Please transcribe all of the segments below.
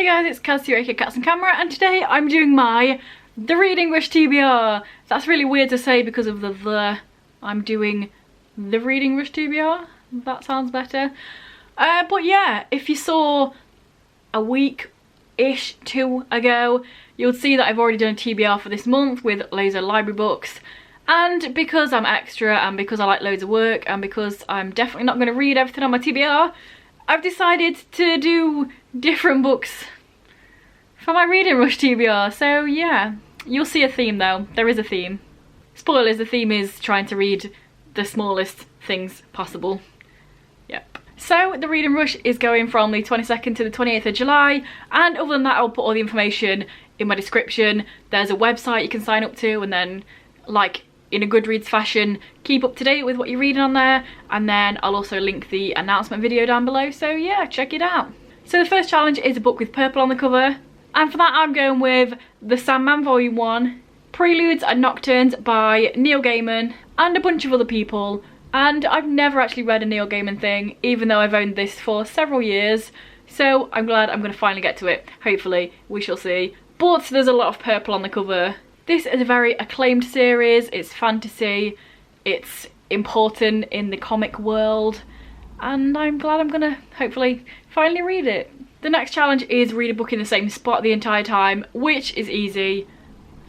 Hey guys, it's Cassie, aka Cats and Camera, and today I'm doing the Reading Rush TBR. That's really weird to say because of the. I'm doing the Reading Rush TBR. That sounds better. But yeah, if you saw a week-ish, two ago, you'll see that I've already done a TBR for this month with loads of library books. And because I'm extra and because I like loads of work and because I'm definitely not going to read everything on my TBR, I've decided to do different books for my Reading Rush TBR. So yeah, you'll see a theme though. There is a theme. Spoilers, the theme is trying to read the smallest things possible. Yep. So the Reading Rush is going from the 22nd to the 28th of July, and other than that I'll put all the information in my description. There's a website you can sign up to, and then, like in a Goodreads fashion, keep up to date with what you're reading on there, and then I'll also link the announcement video down below, so yeah, check it out. So the first challenge is a book with purple on the cover, and for that I'm going with The Sandman Volume 1, Preludes and Nocturnes by Neil Gaiman and a bunch of other people. And I've never actually read a Neil Gaiman thing, even though I've owned this for several years, so I'm glad I'm going to finally get to it. Hopefully, we shall see. But there's a lot of purple on the cover. This is a very acclaimed series. It's fantasy, it's important in the comic world, and I'm glad I'm gonna hopefully finally read it. The next challenge is read a book in the same spot the entire time, which is easy.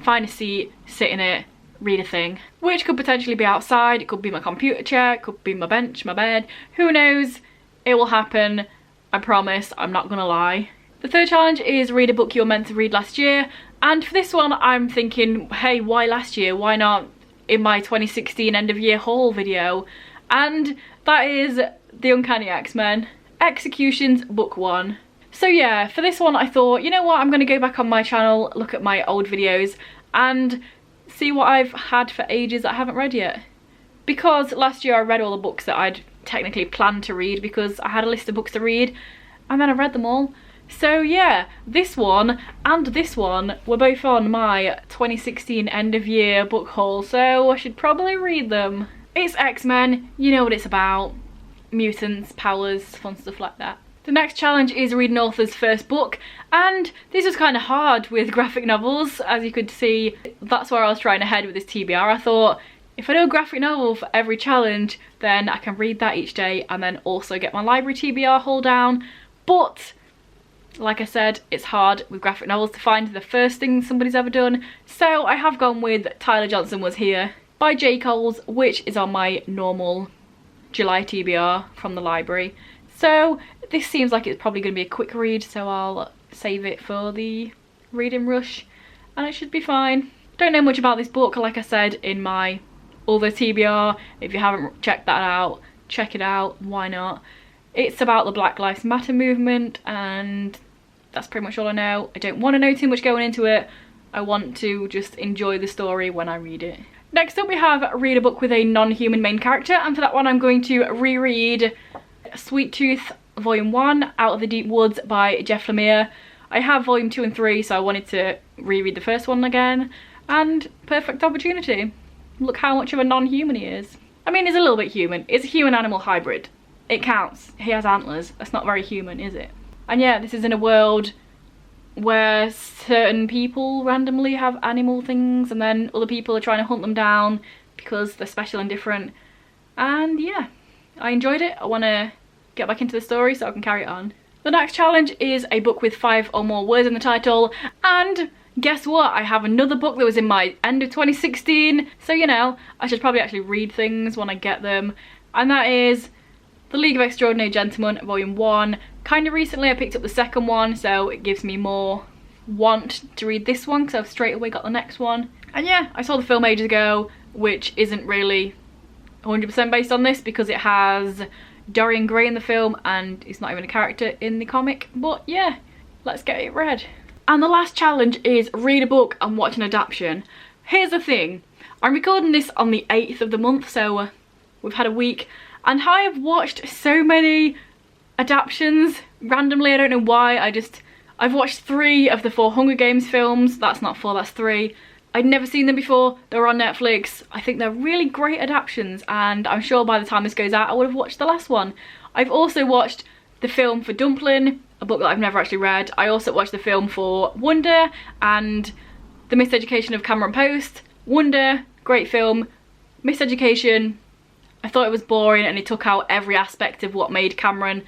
Find a seat, sit in it, read a thing. Which could potentially be outside, it could be my computer chair, it could be my bench, my bed, who knows? It will happen, I promise, I'm not gonna lie. The third challenge is read a book you were meant to read last year, and for this one I'm thinking, hey, why last year? Why not in my 2016 end of year haul video? And that is The Uncanny X-Men, Executions Book 1. So yeah, for this one I thought, you know what, I'm going to go back on my channel, look at my old videos and see what I've had for ages that I haven't read yet. Because last year I read all the books that I'd technically planned to read because I had a list of books to read and then I read them all. So yeah, this one and this one were both on my 2016 end of year book haul, so I should probably read them. It's X-Men, you know what it's about. Mutants, powers, fun stuff like that. The next challenge is read an author's first book, and this was kind of hard with graphic novels. As you could see, that's where I was trying to head with this TBR. I thought, if I do a graphic novel for every challenge, then I can read that each day and then also get my library TBR haul down. But like I said, it's hard with graphic novels to find the first thing somebody's ever done, so I have gone with Tyler Johnson Was Here by J. Coles, which is on my normal July TBR from the library. So this seems like it's probably going to be a quick read, so I'll save it for the Reading Rush and it should be fine. Don't know much about this book, like I said in my other TBR. If you haven't checked that out, check it out, why not? It's about the Black Lives Matter movement, and that's pretty much all I know. I don't want to know too much going into it. I want to just enjoy the story when I read it. Next up we have read a book with a non-human main character, and for that one I'm going to reread Sweet Tooth Volume 1, Out of the Deep Woods by Jeff Lemire. I have Volume 2 and 3, so I wanted to reread the first one again, and perfect opportunity. Look how much of a non-human he is. I mean, he's a little bit human. It's a human-animal hybrid. It counts. He has antlers. That's not very human, is it? And yeah, this is in a world where certain people randomly have animal things and then other people are trying to hunt them down because they're special and different. And yeah, I enjoyed it. I want to get back into the story so I can carry it on. The next challenge is a book with 5 or more words in the title, and guess what? I have another book that was in my end of 2016, so you know, I should probably actually read things when I get them, and that is The League of Extraordinary Gentlemen, Volume 1. Kind of recently I picked up the second one, so it gives me more want to read this one because I've straight away got the next one. And yeah, I saw the film ages ago, which isn't really 100% based on this because it has Dorian Gray in the film and he's not even a character in the comic. But yeah, let's get it read. And the last challenge is read a book and watch an adaptation. Here's the thing, I'm recording this on the 8th of the month, so we've had a week. And I have watched so many adaptations randomly, I don't know why. I've watched 3 of the 4 Hunger Games films. That's not 4, that's 3. I'd never seen them before, they were on Netflix. I think they're really great adaptations, and I'm sure by the time this goes out I would have watched the last one. I've also watched the film for Dumpling, a book that I've never actually read. I also watched the film for Wonder and The Miseducation of Cameron Post. Wonder, great film. Miseducation, I thought it was boring and it took out every aspect of what made Cameron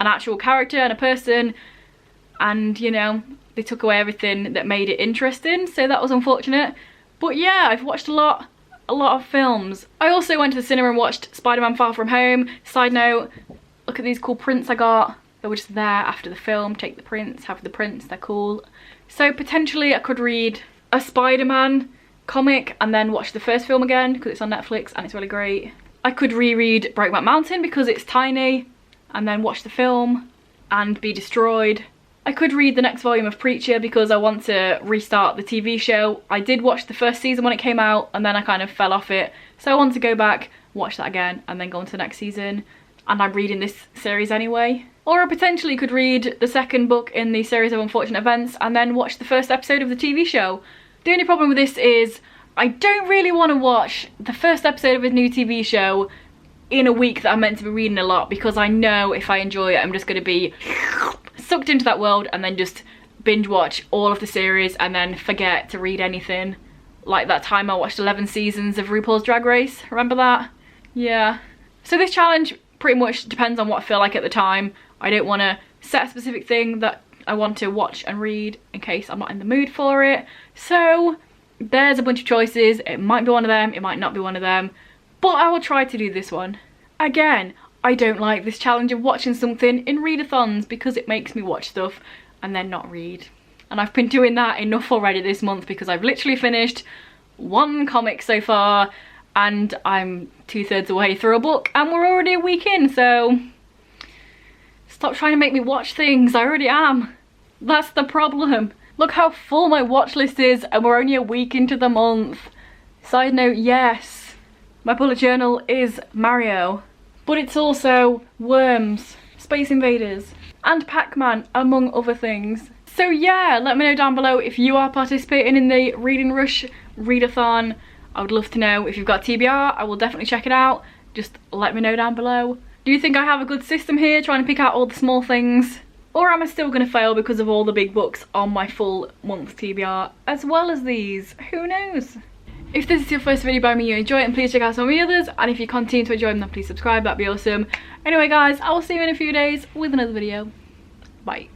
an actual character and a person, and you know, they took away everything that made it interesting, so that was unfortunate. But yeah, I've watched a lot of films. I also went to the cinema and watched Spider-Man Far From Home. Side note, look at these cool prints I got. They were just there after the film. Take the prints, have the prints, they're cool. So potentially I could read a Spider-Man comic and then watch the first film again because it's on Netflix and it's really great. I could reread Brokeback Mountain because it's tiny and then watch the film and be destroyed. I could read the next volume of Preacher because I want to restart the TV show. I did watch the first season when it came out and then I kind of fell off it. So I want to go back, watch that again and then go on to the next season. And I'm reading this series anyway. Or I potentially could read the second book in the series of unfortunate events and then watch the first episode of the TV show. The only problem with this is I don't really want to watch the first episode of a new TV show in a week that I'm meant to be reading a lot, because I know if I enjoy it I'm just going to be sucked into that world and then just binge watch all of the series and then forget to read anything. Like that time I watched 11 seasons of RuPaul's Drag Race, remember that? Yeah. So this challenge pretty much depends on what I feel like at the time. I don't want to set a specific thing that I want to watch and read in case I'm not in the mood for it. So there's a bunch of choices. It might be one of them, it might not be one of them, but I will try to do this one. Again, I don't like this challenge of watching something in readathons because it makes me watch stuff and then not read. And I've been doing that enough already this month because I've literally finished one comic so far and I'm 2/3 the way through a book and we're already a week in, so stop trying to make me watch things, I already am. That's the problem. Look how full my watch list is and we're only a week into the month. Side note, yes, my bullet journal is Mario, but it's also Worms, Space Invaders, and Pac-Man, among other things. So yeah, let me know down below if you are participating in the Reading Rush readathon. I would love to know. If you've got TBR, I will definitely check it out. Just let me know down below. Do you think I have a good system here, trying to pick out all the small things? Or am I still going to fail because of all the big books on my full month TBR, as well as these? Who knows? If this is your first video by me, you enjoy it, and please check out some of the others. And if you continue to enjoy them, then please subscribe, that'd be awesome. Anyway guys, I will see you in a few days with another video. Bye.